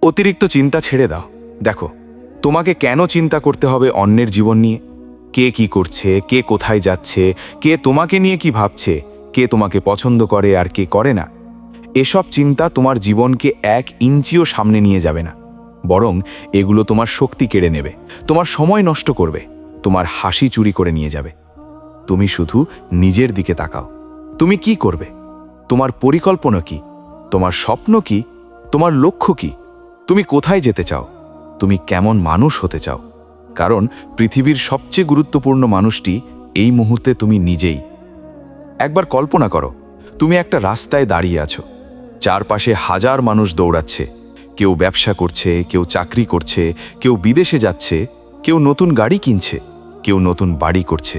অতিরিক্ত চিন্তা ছেড়ে দাও। দেখো, তোমাকে কেন চিন্তা করতে হবে অন্যের জীবন নিয়ে? কে কি করছে, কে কোথায় যাচ্ছে, কে তোমাকে নিয়ে কি ভাবছে, কে তোমাকে পছন্দ করে আর কে করে না, এসব চিন্তা তোমার জীবনকে 1 ইঞ্চিও সামনে নিয়ে যাবে না। বরং এগুলো তোমার শক্তি কেড়ে নেবে, তোমার সময় নষ্ট করবে, তোমার হাসি চুরি করে নিয়ে যাবে। তুমি শুধু নিজের দিকে তাকাও। তুমি কি করবে? তোমার পরিকল্পনা কি? তোমার স্বপ্ন কি? তোমার লক্ষ্য কি? তুমি কোথায় যেতে চাও? তুমি কেমন মানুষ হতে চাও? কারণ পৃথিবীর সবচেয়ে গুরুত্বপূর্ণ মানুষটি এই মুহূর্তে তুমি নিজেই। একবার কল্পনা করো, তুমি একটা রাস্তায় দাঁড়িয়ে আছো, চারপাশে হাজার মানুষ দৌড়াচ্ছে। কেউ ব্যবসা করছে, কেউ চাকরি করছে, কেউ বিদেশে যাচ্ছে, কেউ নতুন গাড়ি কিনছে, কেউ নতুন বাড়ি করছে।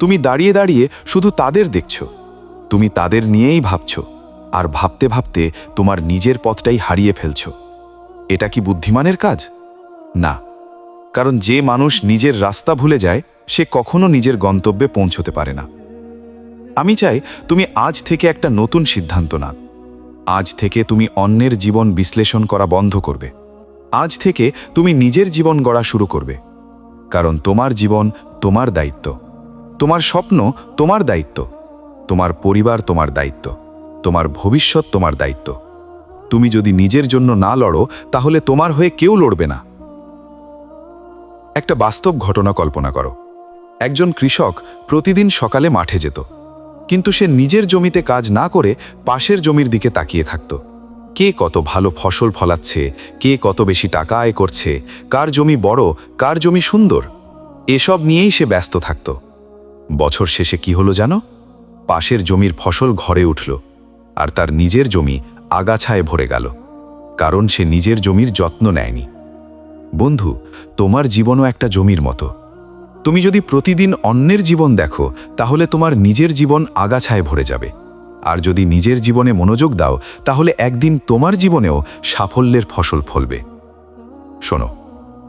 তুমি দাঁড়িয়ে দাঁড়িয়ে শুধু তাদের দেখছো, তুমি তাদের নিয়েই ভাবছো, আর ভাবতে ভাবতে তোমার নিজের পথটাই হারিয়ে ফেলছো। এটা কি বুদ্ধিমানের কাজ? না, কারণ যে মানুষ নিজের রাস্তা ভুলে যায় সে কখনো নিজের গন্তব্যে পৌঁছতে পারে না। আমি চাই তুমি আজ থেকে একটা নতুন সিদ্ধান্ত নাও। আজ থেকে তুমি অন্যের জীবন বিশ্লেষণ করা বন্ধ করবে। আজ থেকে তুমি নিজের জীবন গড়া শুরু করবে। কারণ তোমার জীবন তোমার দায়িত্ব, তোমার স্বপ্ন তোমার দায়িত্ব, তোমার পরিবার তোমার দায়িত্ব, তোমার ভবিষ্যৎ তোমার দায়িত্ব। তুমি যদি নিজের জন্য না লড়ো তাহলে তোমার হয়ে কেউ লড়বে না। একটা বাস্তব ঘটনা কল্পনা করো। একজন কৃষক প্রতিদিন সকালে মাঠে যেত, কিন্তু সে নিজের জমিতে কাজ না করে পাশের জমির দিকে তাকিয়ে থাকত। কে কত ভালো ফসল ফলাচ্ছে, কে কত বেশি টাকা আয় করছে, কার জমি বড়, কার জমি সুন্দর, এসব নিয়েই সে ব্যস্ত থাকত। বছর শেষে কি হলো জানো? পাশের জমির ফসল ঘরে উঠল, আর তার নিজের জমি আগাছায় ভরে গেল, কারণ সে নিজের জমির যত্ন নেয়নি। বন্ধু, তোমার জীবনও একটা জমির মতো। তুমি যদি প্রতিদিন অন্যের জীবন দেখো তাহলে তোমার নিজের জীবন আগাছায় ভরে যাবে। আর যদি নিজের জীবনে মনোযোগ দাও তাহলে একদিন তোমার জীবনেও সাফল্যের ফসল ফলবে। শোনো,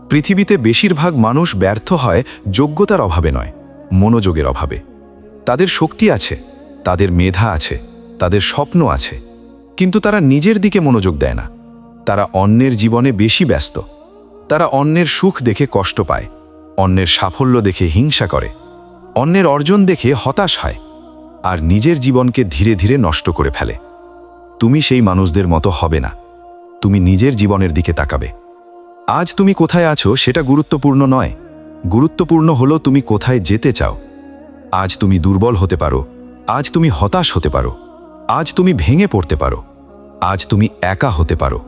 পৃথিবীতে বেশিরভাগ মানুষ ব্যর্থ হয় যোগ্যতার অভাবে নয়, মনোযোগের অভাবে। তাদের শক্তি আছে, তাদের মেধা আছে, তাদের স্বপ্ন আছে, কিন্তু তারা নিজের দিকে মনোযোগ দেয় না। তারা অন্যের জীবনে বেশি ব্যস্ত। তারা অন্যের সুখ দেখে কষ্ট পায়, অন্যের সাফল্য দেখে হিংসা করে, অন্যের অর্জন দেখে হতাশ হয়, আর নিজের জীবনকে ধীরে ধীরে নষ্ট করে ফেলে। তুমি সেই মানুষদের মতো হবে না। তুমি নিজের জীবনের দিকে তাকাবে। আজ তুমি কোথায় আছো সেটা গুরুত্বপূর্ণ নয়, গুরুত্বপূর্ণ হলো তুমি কোথায় যেতে চাও। আজ তুমি দুর্বল হতে পারো, আজ তুমি হতাশ হতে পারো, আজ তুমি ভেঙে পড়তে পারো, আজ তুমি একা হতে পারো,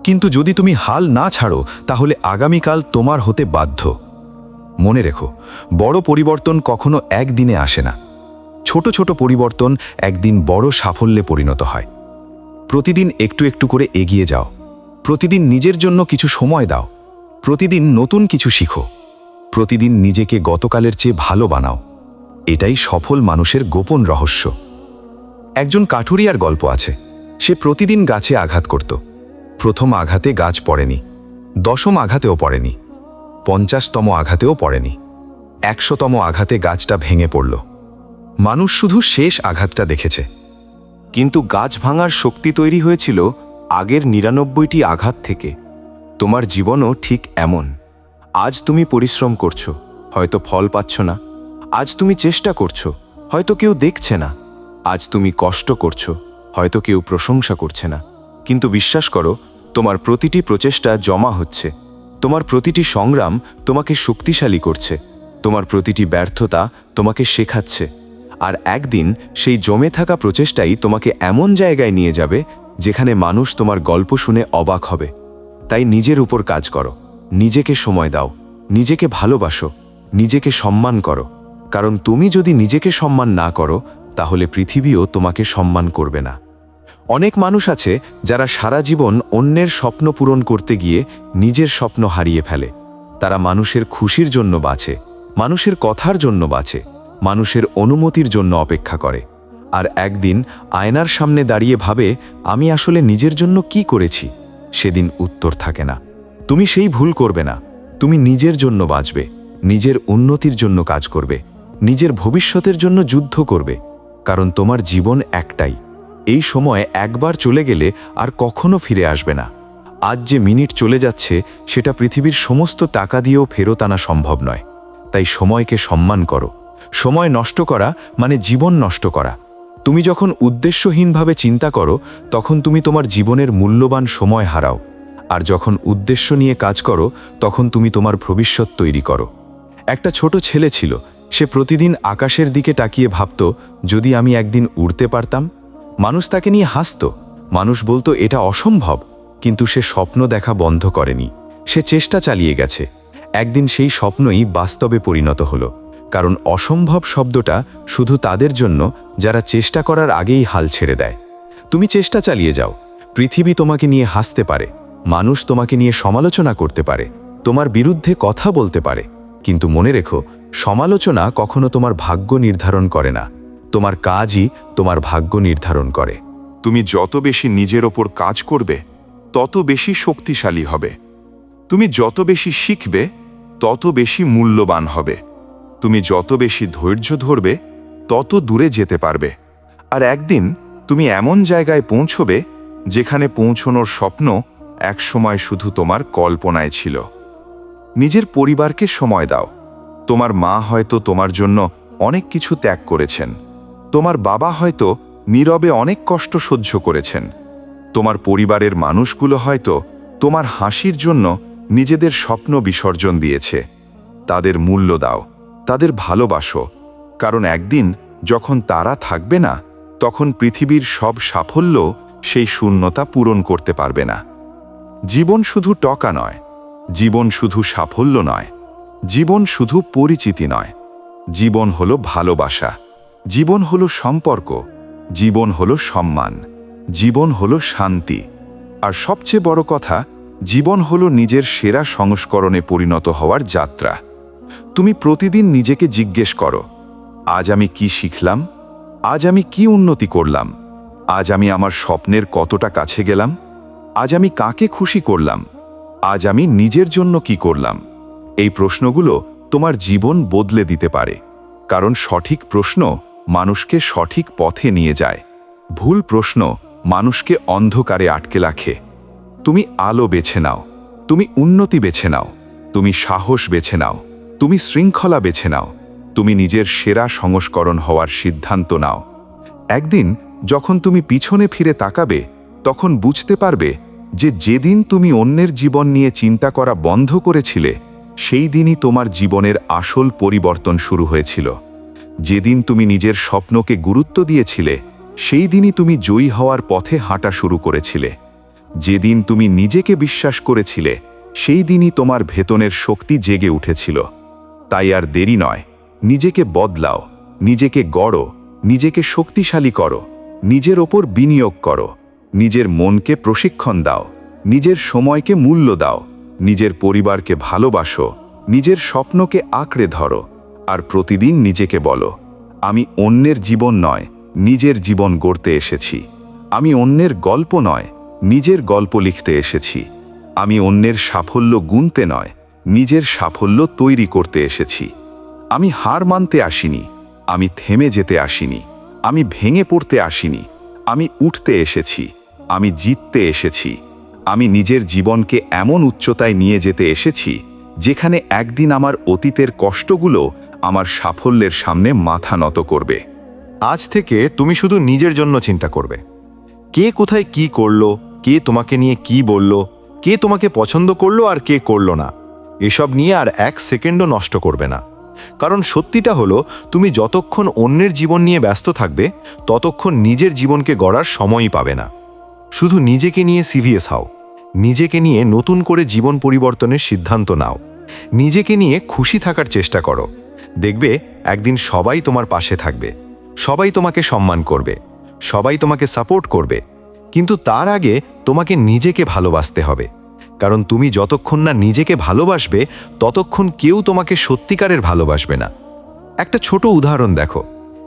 কিন্তু যদি তুমি হাল না ছাড়ো তাহলে আগামীকাল তোমার হতে বাধ্য। মনে রেখো, বড় পরিবর্তন কখনো একদিনে আসে না। ছোট ছোট পরিবর্তন একদিন বড় সাফল্যে পরিণত হয়। প্রতিদিন একটু একটু করে এগিয়ে যাও, প্রতিদিন নিজের জন্য কিছু সময় দাও, প্রতিদিন নতুন কিছু শিখো, প্রতিদিন নিজেকে গতকালের চেয়ে ভালো বানাও। এটাই সফল মানুষের গোপন রহস্য। একজন কাঠুরিয়ার গল্প আছে। সে প্রতিদিন গাছে আঘাত করত। প্রথম আঘাতে গাছ পড়েনি, 10ম আঘাতেও পড়েনি, 50তম আঘাতেও পড়েনি, 100তম আঘাতে গাছটা ভেঙে পড়ল। মানুষ শুধু শেষ আঘাতটা দেখেছে, কিন্তু গাছ ভাঙার শক্তি তৈরি হয়েছিল আগের 99টি আঘাত থেকে। তোমার জীবনও ঠিক এমন। আজ তুমি পরিশ্রম করছো, হয়তো ফল পাচ্ছ না। আজ তুমি চেষ্টা করছো, হয়তো কেউ দেখছে না। আজ তুমি কষ্ট করছো, হয়তো কেউ প্রশংসা করছে না। কিন্তু বিশ্বাস করো, তোমার প্রতিটি প্রচেষ্টা জমা হচ্ছে। তোমার প্রতিটি সংগ্রাম তোমাকে শক্তিশালী করছে। তোমার প্রতিটি ব্যর্থতা তোমাকে শেখাচ্ছে। আর একদিন সেই জমে থাকা প্রচেষ্টাই তোমাকে এমন জায়গায় নিয়ে যাবে যেখানে মানুষ তোমার গল্প শুনে অবাক হবে। তাই নিজের উপর কাজ করো, নিজেকে সময় দাও, নিজেকে ভালোবাসো, নিজেকে সম্মান করো। কারণ তুমি যদি নিজেকে সম্মান না করো তাহলে পৃথিবীও তোমাকে সম্মান করবে না। অনেক মানুষ আছে যারা সারা জীবন অন্যের স্বপ্ন পূরণ করতে গিয়ে নিজের স্বপ্ন হারিয়ে ফেলে। তারা মানুষের খুশির জন্য বাঁচে, মানুষের কথার জন্য বাঁচে, মানুষের অনুমতির জন্য অপেক্ষা করে। আর একদিন আয়নার সামনে দাঁড়িয়ে ভাবে, আমি আসলে নিজের জন্য কি করেছি? সেদিন উত্তর থাকে না। তুমি সেই ভুল করবে না। তুমি নিজের জন্য বাঁচবে, নিজের উন্নতির জন্য কাজ করবে, নিজের ভবিষ্যতের জন্য যুদ্ধ করবে। কারণ তোমার জীবন একটাই। এই সময় একবার চলে গেলে আর কখনো ফিরে আসবে না। আজ যে মিনিট চলে যাচ্ছে সেটা পৃথিবীর সমস্ত টাকা দিয়েও ফেরত আনা সম্ভব নয়। তাই সময়কে সম্মান করো। সময় নষ্ট করা মানে জীবন নষ্ট করা। তুমি যখন উদ্দেশ্যহীনভাবে চিন্তা করো তখন তুমি তোমার জীবনের মূল্যবান সময় হারাও। আর যখন উদ্দেশ্য নিয়ে কাজ করো তখন তুমি তোমার ভবিষ্যৎ তৈরি করো। একটা ছোট ছেলে ছিল, সে প্রতিদিন আকাশের দিকে তাকিয়ে ভাবত, যদি আমি একদিন উড়তে পারতাম। মানুষ তাকে নিয়ে হাসত, মানুষ বলতো এটা অসম্ভব, কিন্তু সে স্বপ্ন দেখা বন্ধ করেনি। সে চেষ্টা চালিয়ে গেছে। একদিন সেই স্বপ্নই বাস্তবে পরিণত হলো। কারণ অসম্ভব শব্দটা শুধু তাদের জন্য যারা চেষ্টা করার আগেই হাল ছেড়ে দেয়। তুমি চেষ্টা চালিয়ে যাও। পৃথিবী তোমাকে নিয়ে হাসতে পারে, মানুষ তোমাকে নিয়ে সমালোচনা করতে পারে, তোমার বিরুদ্ধে কথা বলতে পারে, কিন্তু মনে রেখো, সমালোচনা কখনো তোমার ভাগ্য নির্ধারণ করে না। তোমার কাজই তোমার ভাগ্য নির্ধারণ করে। তুমি যত বেশি নিজের ওপর কাজ করবে তত বেশি শক্তিশালী হবে। তুমি যত বেশি শিখবে তত বেশি মূল্যবান হবে। তুমি যত বেশি ধৈর্য ধরবে তত দূরে যেতে পারবে। আর একদিন তুমি এমন জায়গায় পৌঁছবে যেখানে পৌঁছনোর স্বপ্ন একসময় শুধু তোমার কল্পনায় ছিল। নিজের পরিবারকে সময় দাও। তোমার মা হয়তো তোমার জন্য অনেক কিছু ত্যাগ করেছেন। তোমার বাবা হয়তো নীরবে অনেক কষ্ট সহ্য করেছেন। তোমার পরিবারের মানুষগুলো হয়তো তোমার হাসির জন্য নিজেদের স্বপ্ন বিসর্জন দিয়েছে। তাদের মূল্য দাও, তাদের ভালোবাসো, কারণ একদিন যখন তারা থাকবে না তখন পৃথিবীর সব সাফল্য সেই শূন্যতা পূরণ করতে পারবে না। জীবন শুধু টাকা নয়, জীবন শুধু সাফল্য নয়, জীবন শুধু পরিচিতি নয়। জীবন হলো ভালোবাসা, জীবন হলো সম্পর্ক, জীবন হলো সম্মান, জীবন হলো শান্তি। আর সবচেয়ে বড় কথা, জীবন হলো নিজের সেরা সংস্করণে পরিণত হওয়ার যাত্রা। তুমি প্রতিদিন নিজেকে জিজ্ঞেস করো, আজ আমি কি শিখলাম? আজ আমি কি উন্নতি করলাম? আজ আমি আমার স্বপ্নের কতটা কাছে গেলাম? আজ আমি কাকে খুশি করলাম? আজ আমি নিজের জন্য কি করলাম? এই প্রশ্নগুলো তোমার জীবন বদলে দিতে পারে। কারণ সঠিক প্রশ্ন মানুষকে সঠিক পথে নিয়ে যায়, ভুল প্রশ্ন মানুষকে অন্ধকারে আটকে রাখে। তুমি আলো বেছে নাও, তুমি উন্নতি বেছে নাও, তুমি সাহস বেছে নাও, তুমি শৃঙ্খলা বেছে নাও, তুমি নিজের সেরা সংস্করণ হওয়ার সিদ্ধান্ত নাও। একদিন যখন তুমি পিছনে ফিরে তাকাবে তখন বুঝতে পারবে যে যেদিন তুমি অন্যের জীবন নিয়ে চিন্তা করা বন্ধ করেছিলে সেই দিনই তোমার জীবনের আসল পরিবর্তন শুরু হয়েছিল। যেদিন তুমি নিজের স্বপ্নকে গুরুত্ব দিয়েছিলে সেই দিনই তুমি জয়ী হওয়ার পথে হাঁটা শুরু করেছিলে। যেদিন তুমি নিজেকে বিশ্বাস করেছিলে সেই দিনই তোমার ভেতনের শক্তি জেগে উঠেছিল। তাই আর দেরি নয়, নিজেকে বদলাও, নিজেকে গড়ো, নিজেকে শক্তিশালী করো, নিজের ওপর বিনিয়োগ করো, নিজের মনকে প্রশিক্ষণ দাও, নিজের সময়কে মূল্য দাও, নিজের পরিবারকে ভালোবাসো, নিজের স্বপ্নকে আঁকড়ে ধরো। আর প্রতিদিন নিজেকে বলো, আমি অন্যের জীবন নয়, নিজের জীবন গড়তে এসেছি। আমি অন্যের গল্প নয়, নিজের গল্প লিখতে এসেছি। আমি অন্যের সাফল্য গুনতে নয়, নিজের সাফল্য তৈরি করতে এসেছি। আমি হার মানতে আসিনি, আমি থেমে যেতে আসিনি, আমি ভেঙে পড়তে আসিনি, আমি উঠতে এসেছি, আমি জিততে এসেছি। আমি নিজের জীবনকে এমন উচ্চতায় নিয়ে যেতে এসেছি যেখানে একদিন আমার অতীতের কষ্টগুলো আমার সাফল্যের সামনে মাথা নত করবে। আজ থেকে তুমি শুধু নিজের জন্য চিন্তা করবে। কে কোথায় কি করলো, কে তোমাকে নিয়ে কি বলল, কে তোমাকে পছন্দ করলো আর কে করলো না, এসব নিয়ে আর এক সেকেন্ডও নষ্ট করবে না। কারণ সত্যিটা হলো, তুমি যতক্ষণ অন্যের জীবন নিয়ে ব্যস্ত থাকবে ততক্ষণ নিজের জীবনকে গড়ার সময়ই পাবে না। শুধু নিজেকে নিয়ে সিরিয়াস হও, নিজেকে নিয়ে নতুন করে জীবন পরিবর্তনের সিদ্ধান্ত নাও, নিজেকে নিয়ে খুশি থাকার চেষ্টা করো। দেখবে একদিন সবাই তোমার পাশে থাকবে, সবাই তোমাকে সম্মান করবে, সবাই তোমাকে সাপোর্ট করবে। কিন্তু তার আগে তোমাকে নিজেকে ভালোবাসতে হবে। কারণ তুমি যতক্ষণ না নিজেকে ভালোবাসবে ততক্ষণ কেউ তোমাকে সত্যিকারের ভালোবাসবে না। একটা ছোট উদাহরণ দেখো,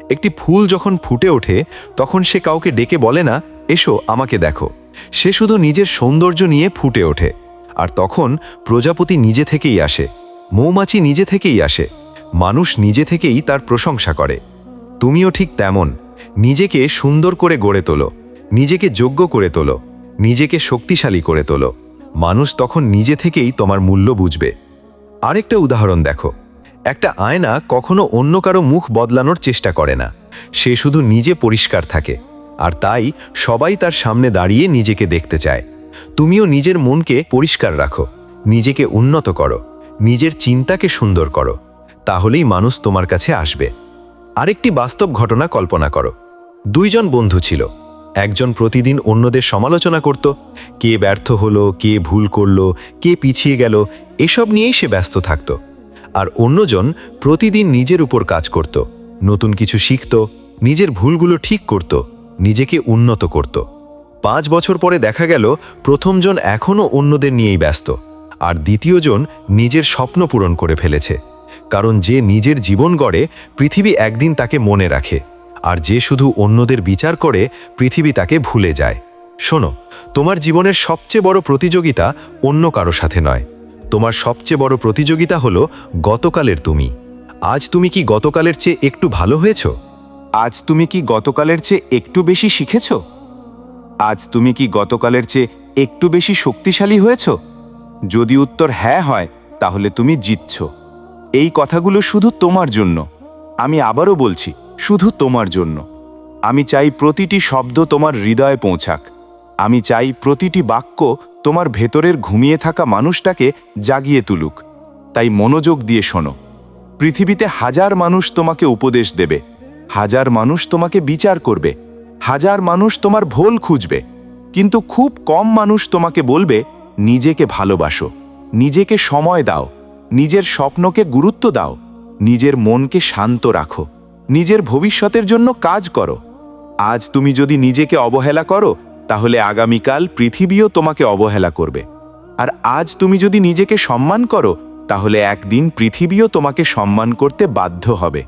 একটি ফুল যখন ফুটে ওঠে তখন সে কাউকে ডেকে বলে না, এসো আমাকে দেখো। সে শুধু নিজের সৌন্দর্য নিয়ে ফুটে ওঠে। আর তখন প্রজাপতি নিজে থেকেই আসে, মৌমাছি নিজে থেকেই আসে, মানুষ নিজে থেকেই তার প্রশংসা করে। তুমিও ঠিক তেমন, নিজেকে সুন্দর করে গড়ে তোলো, নিজেকে যোগ্য করে তোলো, নিজেকে শক্তিশালী করে তোলো। মানুষ তখন নিজে থেকেই তোমার মূল্য বুঝবে। আরেকটা উদাহরণ দেখো, একটা আয়না কখনো অন্য কারো মুখ বদলানোর চেষ্টা করে না, সে শুধু নিজে পরিষ্কার থাকে, আর তাই সবাই তার সামনে দাঁড়িয়ে নিজেকে দেখতে চায়। তুমিও নিজের মনকে পরিষ্কার রাখো, নিজেকে উন্নত করো, নিজের চিন্তাকে সুন্দর করো, তাহলেই মানুষ তোমার কাছে আসবে। আরেকটি বাস্তব ঘটনা কল্পনা করো। দুইজন বন্ধু ছিল, একজন প্রতিদিন অন্যদের সমালোচনা করত, কে ব্যর্থ হলো, কে ভুল করলো, কে পিছিয়ে গেল, এসব নিয়েই সে ব্যস্ত থাকত। আর অন্যজন প্রতিদিন নিজের উপর কাজ করত, নতুন কিছু শিখত, নিজের ভুলগুলো ঠিক করত, নিজেকে উন্নত করত। 5 বছর পরে দেখা গেল প্রথমজন এখনও অন্যদের নিয়েই ব্যস্ত, আর দ্বিতীয়জন নিজের স্বপ্ন পূরণ করে ফেলেছে। কারণ যে নিজের জীবন গড়ে, পৃথিবী একদিন তাকে মনে রাখে, আর যে শুধু অন্যদের বিচার করে, পৃথিবী তাকে ভুলে যায়। শোনো, তোমার জীবনের সবচেয়ে বড় প্রতিযোগিতা অন্য কারো সাথে নয়, তোমার সবচেয়ে বড় প্রতিযোগিতা হলো গতকালের তুমি। আজ তুমি কি গতকালের চেয়ে একটু ভালো হয়েছ? আজ তুমি কি গতকালের চেয়ে একটু বেশি শিখেছ? আজ তুমি কি গতকালের চেয়ে একটু বেশি শক্তিশালী হয়েছ? যদি উত্তর হ্যাঁ হয়, তাহলে তুমি জিতছ। এই কথাগুলো শুধু তোমার জন্য। আমি আবারও বলছি, শুধু তোমার জন্য। আমি চাই প্রতিটি শব্দ তোমার হৃদয়ে পৌঁছাক। আমি চাই প্রতিটি বাক্য তোমার ভেতরের ঘুমিয়ে থাকা মানুষটাকে জাগিয়ে তুলুক। তাই মনোযোগ দিয়ে শোনো। পৃথিবীতে হাজার মানুষ তোমাকে উপদেশ দেবে, হাজার মানুষ তোমাকে বিচার করবে, হাজার মানুষ তোমার ভুল খুঁজবে, কিন্তু খুব কম মানুষ তোমাকে বলবে নিজেকে ভালোবাসো, নিজেকে সময় দাও, নিজের স্বপ্নকে গুরুত্ব দাও, নিজের মনকে শান্ত রাখো, নিজের ভবিষ্যতের জন্য কাজ করো। আজ তুমি যদি নিজেকে অবহেলা করো, তাহলে আগামীকাল পৃথিবীও তোমাকে অবহেলা করবে। আর আজ তুমি যদি নিজেকে সম্মান করো, তাহলে একদিন পৃথিবীও তোমাকে সম্মান করতে বাধ্য হবে।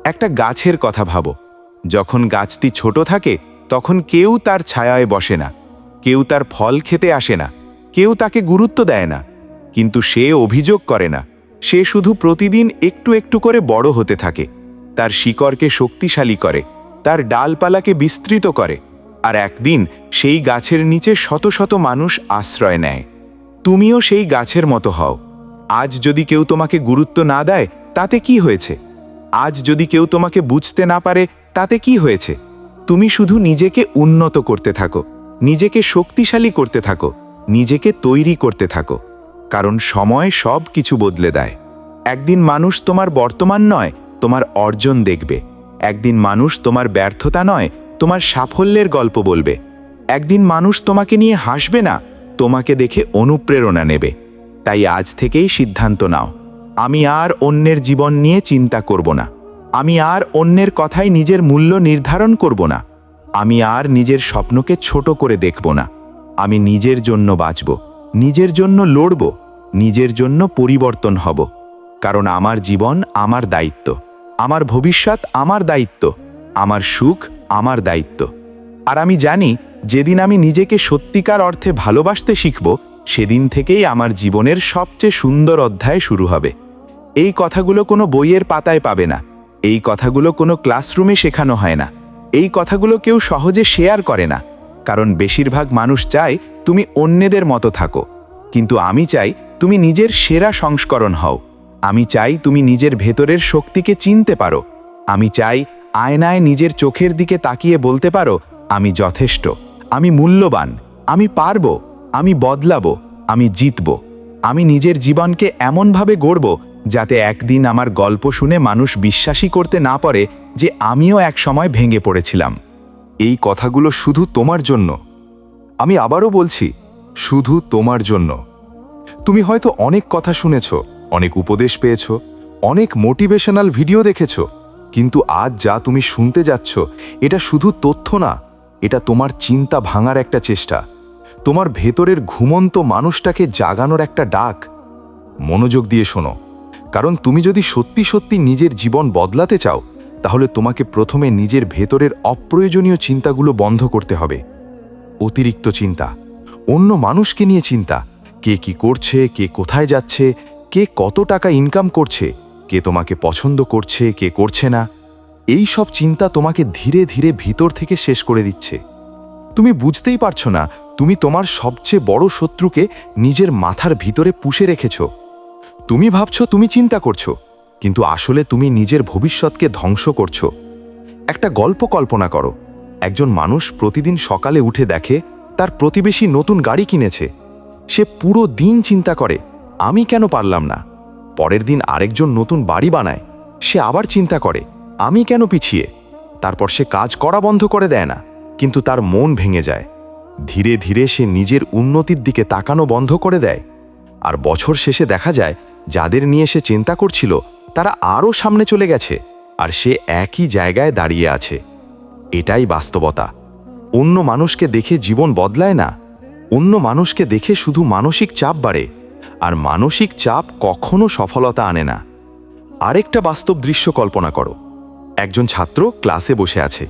একটা গাছের কথা ভাবো। যখন গাছটি ছোট থাকে, তখন কেউ তার ছায়ায় বসে না, কেউ তার ফল খেতে আসে না, কেউ তাকে গুরুত্ব দেয় না। কিন্তু সে অভিযোগ করে না, সে শুধু প্রতিদিন একটু একটু করে বড় হতে থাকে, তার শিকড়কে শক্তিশালী করে, তার ডালপালাকে বিস্তৃত করে, আর একদিন সেই গাছের নিচে শত শত মানুষ আশ্রয় নেয়। তুমিও সেই গাছের মতো হও। আজ যদি কেউ তোমাকে গুরুত্ব না দেয়, তাতে কি হয়েছে? আজ যদি কেউ তোমাকে বুঝতে না পারে, তাতে কি হয়েছে? তুমি শুধু নিজেকে উন্নত করতে থাকো, নিজেকে শক্তিশালী করতে থাকো, নিজেকে তৈরি করতে থাকো। কারণ সময় সব কিছু বদলে দেয়। একদিন মানুষ তোমার বর্তমান নয়, তোমার অর্জন দেখবে। একদিন মানুষ তোমার ব্যর্থতা নয়, তোমার সাফল্যের গল্প বলবে। একদিন মানুষ তোমাকে নিয়ে হাসবে না, তোমাকে দেখে অনুপ্রেরণা নেবে। তাই আজ থেকেই সিদ্ধান্ত নাও, আমি আর অন্যের জীবন নিয়ে চিন্তা করব না। আমি আর অন্যের কথায় নিজের মূল্য নির্ধারণ করব না। আমি আর নিজের স্বপ্নকে ছোট করে দেখব না। আমি নিজের জন্য বাঁচব, নিজের জন্য লড়ব, নিজের জন্য পরিবর্তন হব। কারণ আমার জীবন আমার দায়িত্ব, আমার ভবিষ্যৎ আমার দায়িত্ব, আমার সুখ আমার দায়িত্ব। আর আমি জানি, যেদিন আমি নিজেকে সত্যিকার অর্থে ভালোবাসতে শিখব, সেদিন থেকেই আমার জীবনের সবচেয়ে সুন্দর অধ্যায় শুরু হবে। এই কথাগুলো কোনো বইয়ের পাতায় পাবে না, এই কথাগুলো কোনো ক্লাসরুমে শেখানো হয় না, এই কথাগুলো কেউ সহজে শেয়ার করে না। কারণ বেশিরভাগ মানুষ চায় তুমি অন্যদের মতো থাকো, কিন্তু আমি চাই তুমি নিজের সেরা সংস্করণ হও। আমি চাই তুমি নিজের ভেতরের শক্তিকে চিনতে পারো। আমি চাই আয়নায় নিজের চোখের দিকে তাকিয়ে বলতে পারো, আমি যথেষ্ট, আমি মূল্যবান, আমি পারবো, আমি বদলাবো, আমি জিতব। আমি নিজের জীবনকে এমনভাবে গড়ব, যাতে একদিন আমার গল্প শুনে মানুষ বিশ্বাসই করতে না পারে যে আমিও এক সময় ভেঙে পড়েছিলাম। এই কথাগুলো শুধু তোমার জন্য। আমি আবারও বলছি, শুধু তোমার জন্য। তুমি হয়তো অনেক কথা শুনেছ, অনেক উপদেশ পেয়েছ, অনেক মোটিভেশনাল ভিডিও দেখেছ, কিন্তু আজ যা তুমি শুনতে যাচ্ছ, এটা শুধু তথ্য না, এটা তোমার চিন্তা ভাঙার একটা চেষ্টা, তোমার ভেতরের ঘুমন্ত মানুষটাকে জাগানোর একটা ডাক। মনোযোগ দিয়ে শোনো, কারণ তুমি যদি সত্যি সত্যি নিজের জীবন বদলাতে চাও, তাহলে তোমাকে প্রথমে নিজের ভেতরের অপ্রয়োজনীয় চিন্তাগুলো বন্ধ করতে হবে। অতিরিক্ত চিন্তা, অন্য মানুষকে নিয়ে চিন্তা, কে কি করছে, কে কোথায় যাচ্ছে, কে কত টাকা ইনকাম করছে, কে তোমাকে পছন্দ করছে, কে করছে না, এই সব চিন্তা তোমাকে ধীরে ধীরে ভিতর থেকে শেষ করে দিচ্ছে। তুমি বুঝতেই পারছো না তুমি তোমার সবচেয়ে বড় শত্রুকে নিজের মাথার ভিতরে পুষে রেখেছো। তুমি ভাবছো তুমি চিন্তা করছো, কিন্তু আসলে তুমি নিজের ভবিষ্যৎকে ধ্বংস করছো। একটা গল্প কল্পনা করো। একজন মানুষ প্রতিদিন সকালে উঠে দেখে তার প্রতিবেশী নতুন গাড়ি কিনেছে। সে পুরো দিন চিন্তা করে, আমি কেন পারলাম না। পরের দিন আরেকজন নতুন বাড়ি বানায়। সে আবার চিন্তা করে, আমি কেন পিছিয়ে। তারপর সে কাজ করা বন্ধ করে দেয় না, কিন্তু তার মন ভেঙে যায়। ধীরে ধীরে সে নিজের উন্নতির দিকে তাকানো বন্ধ করে দেয়। আর বছর শেষে দেখা যায় যাদের নিয়ে সে চিন্তা করছিল তারা আরও সামনে চলে গেছে, আর সে একই জায়গায় দাঁড়িয়ে আছে। এটাই বাস্তবতা। অন্য মানুষকে দেখে জীবন বদলায় না, অন্য মানুষকে দেখে শুধু মানসিক চাপ বাড়ে, আর মানসিক চাপ কখনো সফলতা আনে না। আরেকটা বাস্তব দৃশ্য কল্পনা করো। একজন ছাত্র ক্লাসে বসে আছে,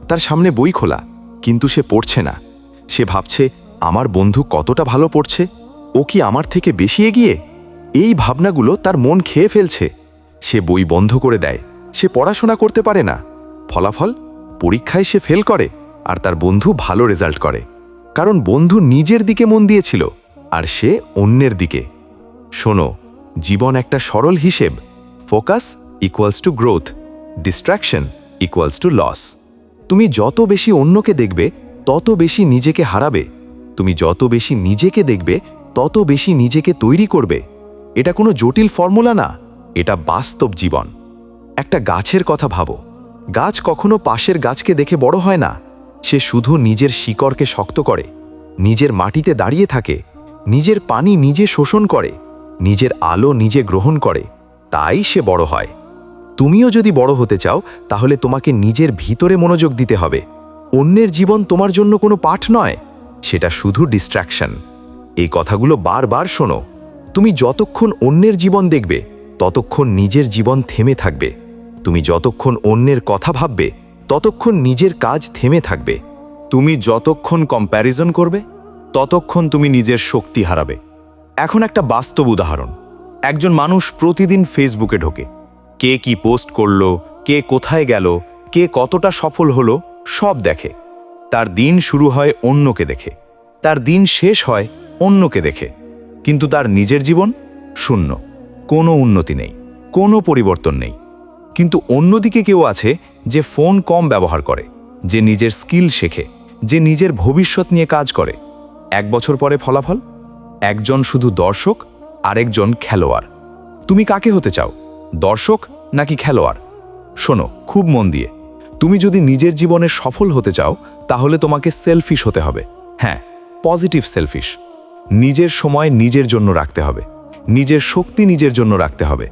তার সামনে বই খোলা, কিন্তু সে পড়ছে না। সে ভাবছে, আমার বন্ধু কতটা ভালো পড়ছে, ও কি আমার থেকে বেশি এগিয়ে। এই ভাবনাগুলো তার মন খেয়ে ফেলছে। সে বই বন্ধ করে দেয়, সে পড়াশোনা করতে পারে না। ফলাফল, পরীক্ষায় সে ফেল করে, আর তার বন্ধু ভালো রেজাল্ট করে। কারণ বন্ধু নিজের দিকে মন দিয়েছিল, আর সে অন্যের দিকে। শোনো, জীবন একটা সরল হিসেব। Focus equals to growth, distraction equals to loss. তুমি যত বেশি অন্যকে দেখবে তত বেশি নিজেকে হারাবে। তুমি যত বেশি নিজেকে দেখবে তত বেশি নিজেকে তৈরি করবে। এটা কোনো জটিল ফর্মুলা না, এটা বাস্তব জীবন। একটা গাছের কথা ভাবো। গাছ কখনো পাশের গাছকে দেখে বড় হয় না। সে শুধু নিজের শিকড়কে শক্ত করে, নিজের মাটিতে দাঁড়িয়ে থাকে, নিজের পানি নিজে শোষণ করে, নিজের আলো নিজে গ্রহণ করে, তাই সে বড় হয়। তুমিও যদি বড় হতে চাও তাহলে তোমাকে নিজের ভিতরে মনোযোগ দিতে হবে। অন্যের জীবন তোমার জন্য কোনো পাঠ নয়, সেটা শুধু ডিস্ট্র্যাকশন। এই কথাগুলো বারবার শোনো। তুমি যতক্ষণ অন্যের জীবন দেখবে ততক্ষণ নিজের জীবন থেমে থাকবে। তুমি যতক্ষণ অন্যের কথা ভাববে ততক্ষণ নিজের কাজ থেমে থাকবে। তুমি যতক্ষণ কম্প্যারিজন করবে ততক্ষণ তুমি নিজের শক্তি হারাবে। এখন একটা বাস্তব উদাহরণ। একজন মানুষ প্রতিদিন ফেসবুকে ঢোকে। কে কি পোস্ট করলো, কে কোথায় গেল, কে কতটা সফল হলো, সব দেখে। তার দিন শুরু হয় অন্যকে দেখে, তার দিন শেষ হয় অন্যকে দেখে। কিন্তু তার নিজের জীবন শূন্য, কোনো উন্নতি নেই, কোনো পরিবর্তন নেই। কিন্তু অন্যদিকে কেউ আছে যে ফোন কম ব্যবহার করে, যে নিজের স্কিল শেখে, যে নিজের ভবিষ্যৎ নিয়ে কাজ করে। 1 বছর পরে ফলাফল, একজন শুধু দর্শক, আরেকজন খেলোয়াড়। তুমি কাকে হতে চাও, দর্শক নাকি খেলোয়াড়? শোনো খুব মন দিয়ে, তুমি যদি নিজের জীবনে সফল হতে চাও তাহলে তোমাকে সেলফিশ হতে হবে। হ্যাঁ, পজিটিভ সেলফিশ। নিজের সময় নিজের জন্য রাখতে হবে, নিজের শক্তি নিজের জন্য রাখতে হবে,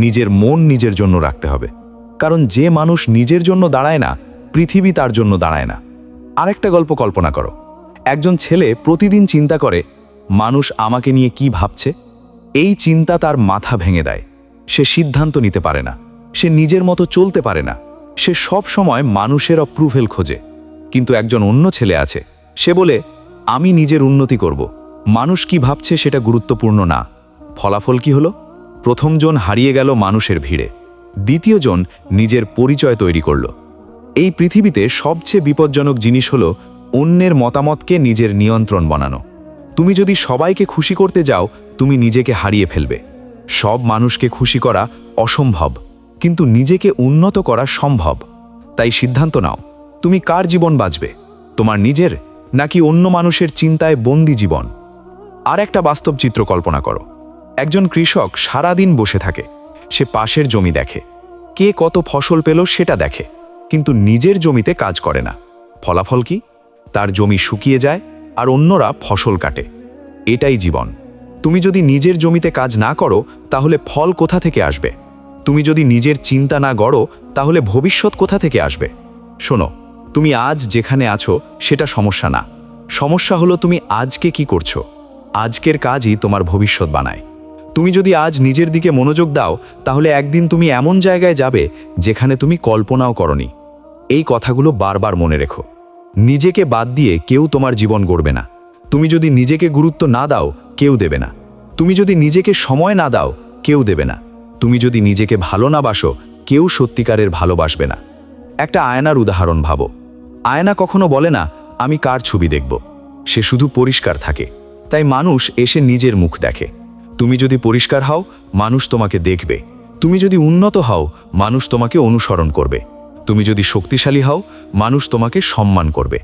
নিজের মন নিজের জন্য রাখতে হবে। কারণ যে মানুষ নিজের জন্য দাঁড়ায় না, পৃথিবী তার জন্য দাঁড়ায় না। আরেকটা গল্প কল্পনা করো। একজন ছেলে প্রতিদিন চিন্তা করে, মানুষ আমাকে নিয়ে কি ভাবছে। এই চিন্তা তার মাথা ভেঙে দেয়। সে সিদ্ধান্ত নিতে পারে না, সে নিজের মতো চলতে পারে না, সে সব সময় মানুষের অ্যাপ্রুভেল খোঁজে। কিন্তু একজন অন্য ছেলে আছে, সে বলে, আমি নিজের উন্নতি করব, মানুষ কি ভাবছে সেটা গুরুত্বপূর্ণ না। ফলাফল কি হলো? প্রথমজন হারিয়ে গেল মানুষের ভিড়ে, দ্বিতীয়জন নিজের পরিচয় তৈরি করল। এই পৃথিবীতে সবচেয়ে বিপজ্জনক জিনিস হলো অন্যের মতামতকে নিজের নিয়ন্ত্রণ বানানো। তুমি যদি সবাইকে খুশি করতে যাও তুমি নিজেকে হারিয়ে ফেলবে। সব মানুষকে খুশি করা অসম্ভব, কিন্তু নিজেকে উন্নত করা সম্ভব। তাই সিদ্ধান্ত নাও, তুমি কার জীবন বাঁচবে, তোমার নিজের নাকি অন্য মানুষের চিন্তায় বন্দি জীবন? আর একটা বাস্তব চিত্র কল্পনা করো। একজন কৃষক সারাদিন বসে থাকে। সে পাশের জমি দেখে, কে কত ফসল পেল সেটা দেখে, কিন্তু নিজের জমিতে কাজ করে না। ফলাফল কি? তার জমি শুকিয়ে যায় আর অন্যরা ফসল কাটে। এটাই জীবন। তুমি যদি নিজের জমিতে কাজ না করো তাহলে ফল কোথা থেকে আসবে? তুমি যদি নিজের চিন্তা না গড়ো তাহলে ভবিষ্যৎ কোথা থেকে আসবে? শোনো, তুমি আজ যেখানে আছো সেটা সমস্যা না। সমস্যা হলো তুমি আজকে কি করছো। আজকের কাজই তোমার ভবিষ্যৎ বানায়। তুমি যদি আজ নিজের দিকে মনোযোগ দাও তাহলে একদিন তুমি এমন জায়গায় যাবে যেখানে তুমি কল্পনাও করনি। এই কথাগুলো বারবার মনে রেখো। নিজেকে বাদ দিয়ে কেউ তোমার জীবন গড়বে না। তুমি যদি নিজেকে গুরুত্ব না দাও কেউ দেবে না। তুমি যদি নিজেকে সময় না দাও কেউ দেবে না। তুমি যদি নিজেকে ভালো না বাসো কেউ সত্যিকারের ভালোবাসবে না। একটা আয়নার উদাহরণ ভাবো। আয়না কখনো বলে না আমি কার ছবি দেখব? সে শুধু পরিষ্কার থাকে, তাই মানুষ এসে নিজের মুখ দেখে। তুমি যদি পরিষ্কার হও, মানুষ তোমাকে দেখবে। তুমি যদি উন্নত হও, মানুষ তোমাকে অনুসরণ করবে। তুমি যদি শক্তিশালী হও, মানুষ তোমাকে সম্মান করবে।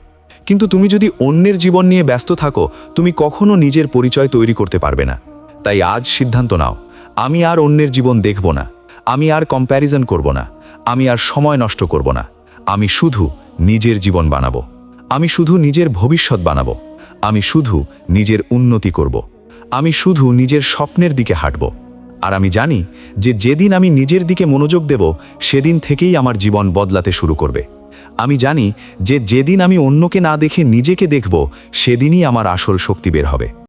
কিন্তু তুমি যদি অন্যের জীবন নিয়ে ব্যস্ত থাকো, তুমি কখনো নিজের পরিচয় তৈরি করতে পারবে না। তাই আজ সিদ্ধান্ত নাও, আমি আর অন্যের জীবন দেখব না, আমি আর কম্প্যারিজন করব না, আমি আর সময় নষ্ট করব না। আমি শুধু নিজের জীবন বানাবো, আমি শুধু নিজের ভবিষ্যৎ বানাবো, আমি শুধু নিজের উন্নতি করব, আমি শুধু নিজের স্বপ্নের দিকে হাঁটব। আর আমি জানি যে যেদিন আমি নিজের দিকে মনোযোগ দেব, সেদিন থেকেই আমার জীবন বদলাতে শুরু করবে। আমি জানি যে যেদিন আমি অন্যকে না দেখে নিজেকে দেখব, সেদিনই আমার আসল শক্তি বের হবে।